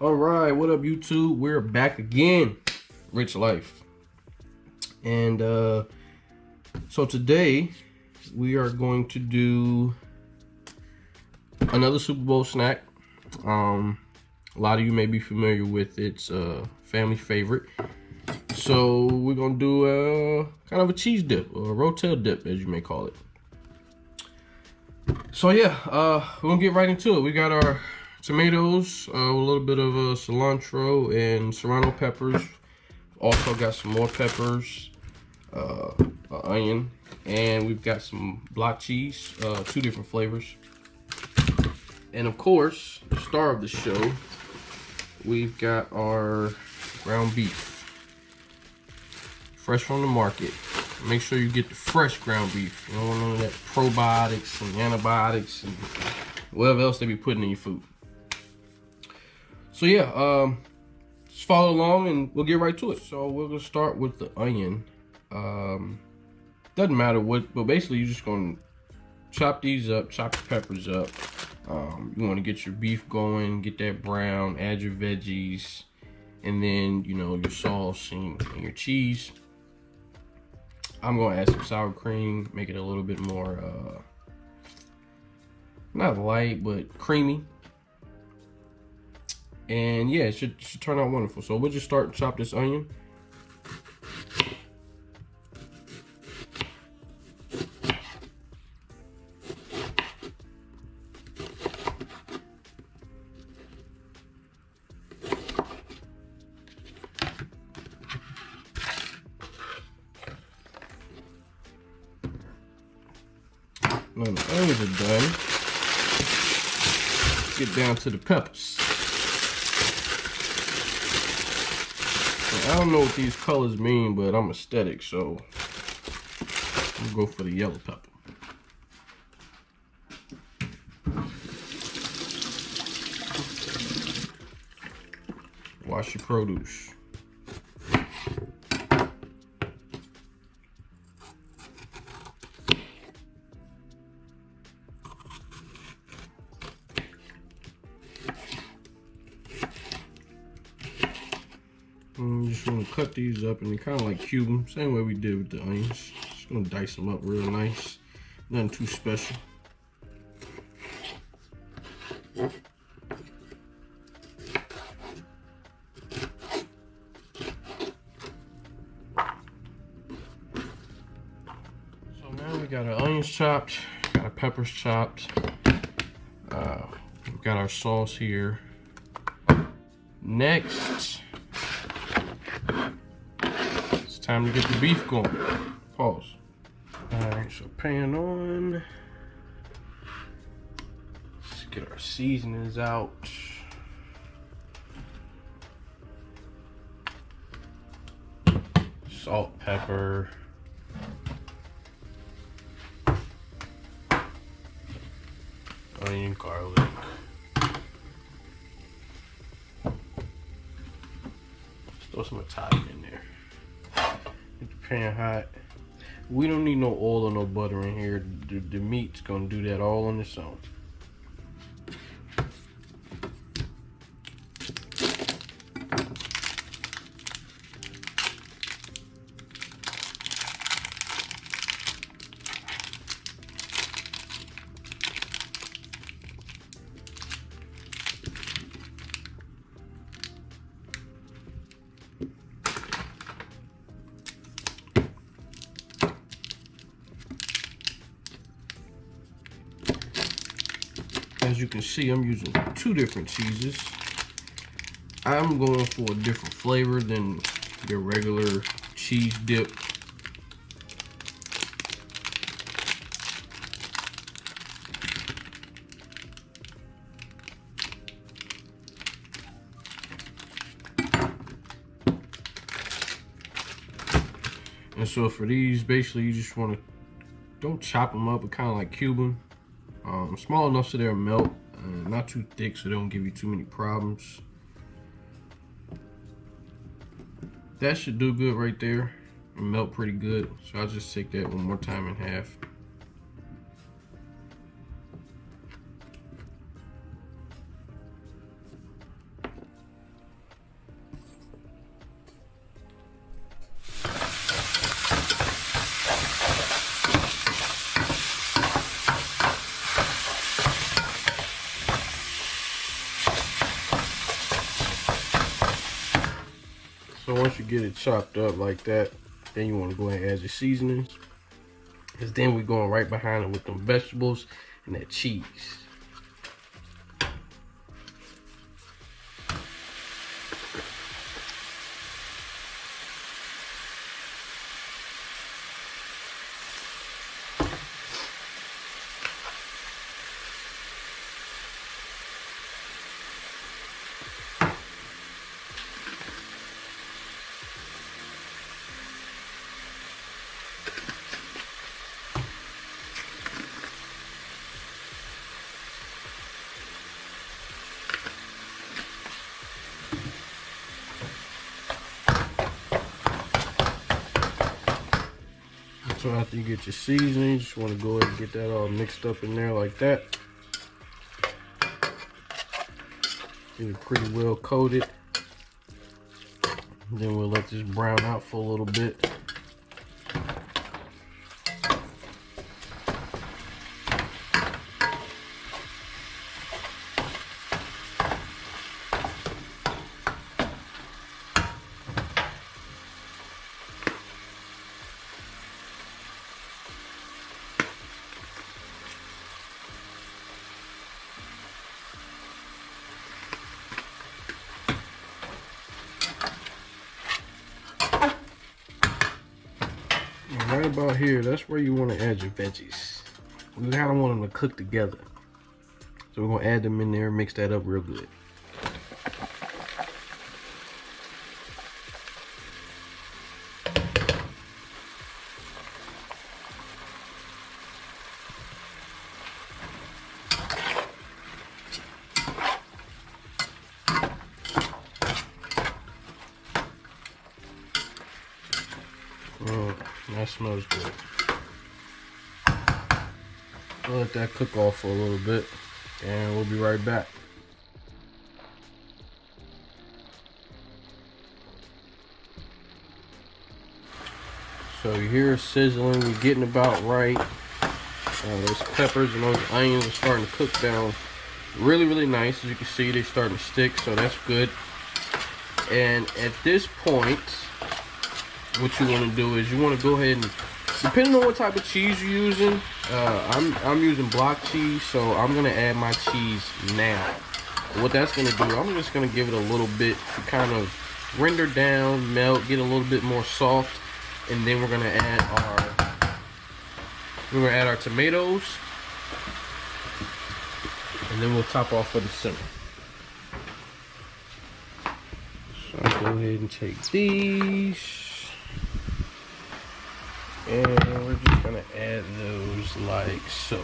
All right, what up, YouTube? We're back again, Rich Life, and so today we are going to do another Super Bowl snack. A lot of you may be familiar with it. It's a family favorite. So we're gonna do a kind of a cheese dip, or a rotel dip, as you may call it. So yeah, we're gonna get right into it. We got our tomatoes, a little bit of cilantro and serrano peppers. Also got some more peppers, onion, and we've got some block cheese, 2 different flavors. And of course, the star of the show, we've got our ground beef, fresh from the market. Make sure you get the fresh ground beef. You don't want none of that probiotics and antibiotics and whatever else they be putting in your food. So yeah, just follow along and we'll get right to it. So we're gonna start with the onion. Doesn't matter what, but basically you're just gonna chop these up, chop the peppers up. You wanna get your beef going, get that brown, add your veggies, and then, you know, your sauce and your cheese. I'm gonna add some sour cream, make it a little bit more, not light, but creamy. And yeah, it should turn out wonderful. So we'll just start to chop this onion. When the onions are done, get down to the peppers. I don't know what these colors mean, but I'm aesthetic, so we'll go for the yellow pepper. Wash your produce. I'm just gonna cut these up and kind of like cube them, same way we did with the onions. Just gonna dice them up real nice, nothing too special. So now we got our onions chopped, got our peppers chopped. We've got our sauce here. Next, time to get the beef going. Pause. Alright, so pan on. Let's get our seasonings out. Salt, pepper. Onion, garlic. Throw some Italian in there. Get the pan hot. We don't need no oil or no butter in here. The meat's gonna do that all on its own. As you can see, I'm using 2 different cheeses. I'm going for a different flavor than the regular cheese dip. And so for these, basically you just want to, don't chop them up, but kind of like cube them. Small enough so they'll melt, not too thick so they don't give you too many problems. That should do good right there and melt pretty good. So I'll just take that one more time in half. So once you get it chopped up like that, then you want to go ahead and add your seasonings. Because then we're going right behind it with them vegetables and that cheese. So after you get your seasoning, you just want to go ahead and get that all mixed up in there like that. Get it pretty well coated. Then we'll let this brown out for a little bit. Right about here, that's where you want to add your veggies. We kind of want them to cook together. So we're going to add them in there, mix that up real good. That smells good. We'll let that cook off for a little bit and we'll be right back. So you hear it sizzling, we're getting about right. Those peppers and those onions are starting to cook down really nice. As you can see, they're starting to stick, so that's good. And at this point, what you want to do is you want to go ahead and, depending on what type of cheese you're using, I'm using block cheese, so I'm gonna add my cheese now. What that's gonna do, I'm just gonna give it a little bit to kind of render down, melt, get a little bit more soft, and then we're gonna add our tomatoes, and then we'll top off for the center. So I'll go ahead and take these. And we're just gonna add those like so.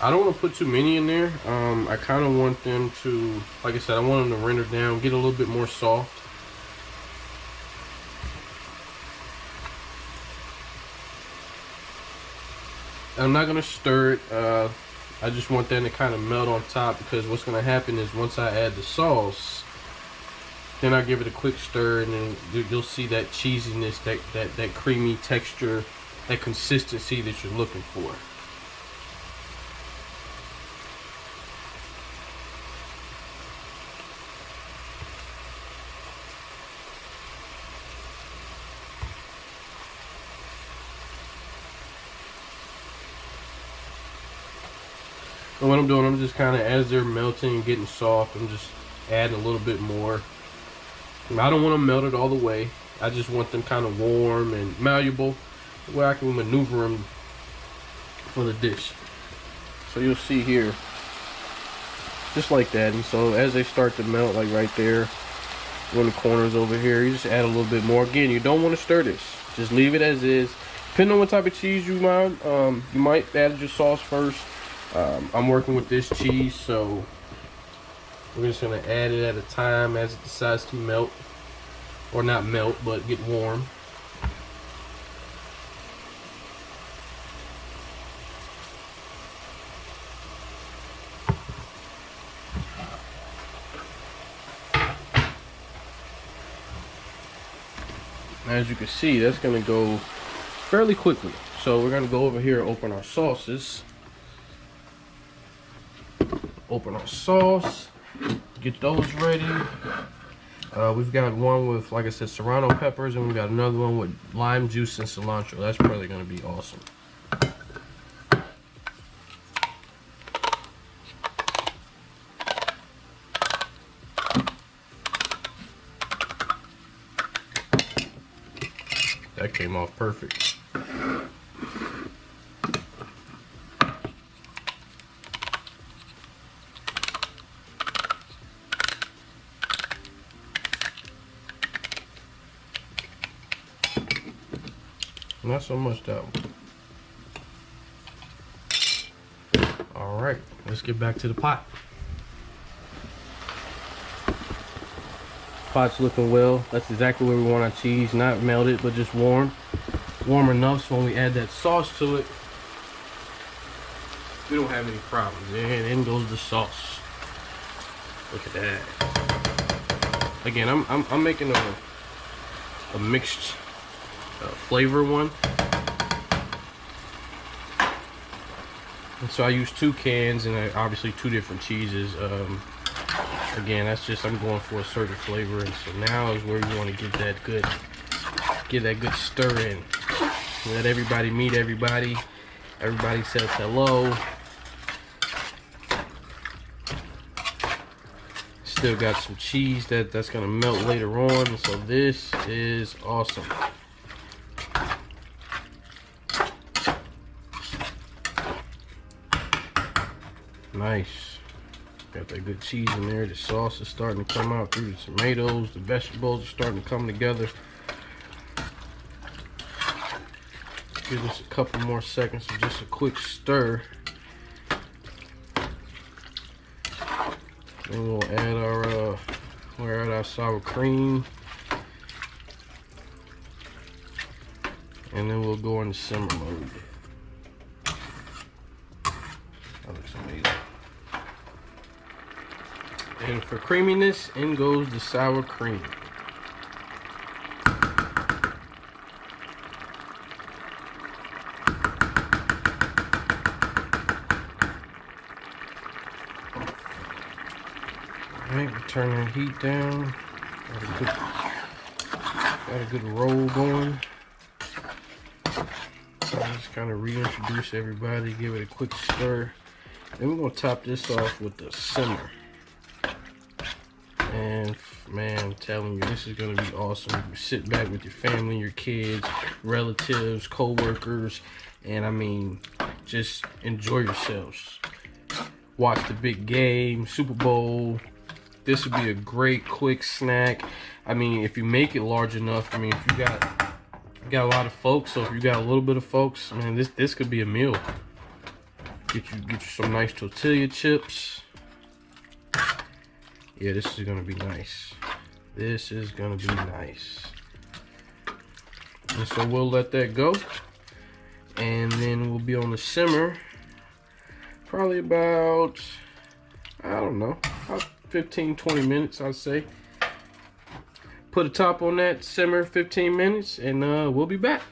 I don't want to put too many in there. I kind of want them to, like I said, I want them to render down, get a little bit more soft. I'm not gonna stir it. I just want them to kind of melt on top, because what's gonna happen is once I add the sauce, then I give it a quick stir, and then you'll see that cheesiness, that creamy texture, that consistency that you're looking for. And what I'm doing, I'm just kind of, as they're melting and getting soft, I'm just adding a little bit more. I don't want them melted all the way. I just want them kind of warm and malleable, where I can maneuver them for the dish. So you'll see here, just like that. And so as they start to melt, like right there, in the corners over here, you just add a little bit more. Again, you don't want to stir this. Just leave it as is. Depending on what type of cheese you might add your sauce first. I'm working with this cheese, so we're just gonna add it at a time as it decides to melt, or not melt, but get warm. As you can see, that's gonna go fairly quickly. So we're gonna go over here and open our sauces. Open our sauce, get those ready. We've got one with, like I said, serrano peppers, and we've got another one with lime juice and cilantro. That's probably gonna be awesome. That came off perfect. Not so much that one. All right, let's get back to the pot. Pot's looking well. That's exactly where we want our cheese, not melted, but just warm. Warm enough so when we add that sauce to it, we don't have any problems. And in goes the sauce. Look at that. Again, I'm making a mixed flavor one. And so I use 2 cans and obviously 2 different cheeses. Again, that's just, I'm going for a certain flavor, and so now is where you want to get that good stir in. Let everybody meet everybody. Everybody says hello. Still got some cheese that's gonna melt later on, so this is awesome. Nice. Got that good cheese in there. The sauce is starting to come out through the tomatoes. The vegetables are starting to come together. Give this a couple more seconds of just a quick stir. Then we'll add our sour cream. And then we'll go into simmer mode. That looks amazing. And for creaminess, in goes the sour cream. Alright, we turn that heat down. Got a good roll going. Just kind of reintroduce everybody, give it a quick stir. Then we're going to top this off with the simmer. And man, I'm telling you, this is gonna be awesome. You sit back with your family, your kids, relatives, co-workers, and I mean, just enjoy yourselves. Watch the big game, Super Bowl. This would be a great quick snack. I mean, if you make it large enough, I mean, if you got a lot of folks, so if you got a little bit of folks, man, this could be a meal. Get you some nice tortilla chips. Yeah, this is gonna be nice. This is gonna be nice. And so we'll let that go. And then we'll be on the simmer. Probably about, I don't know, about 15, 20 minutes, I'd say. Put a top on that, simmer 15 minutes, and we'll be back.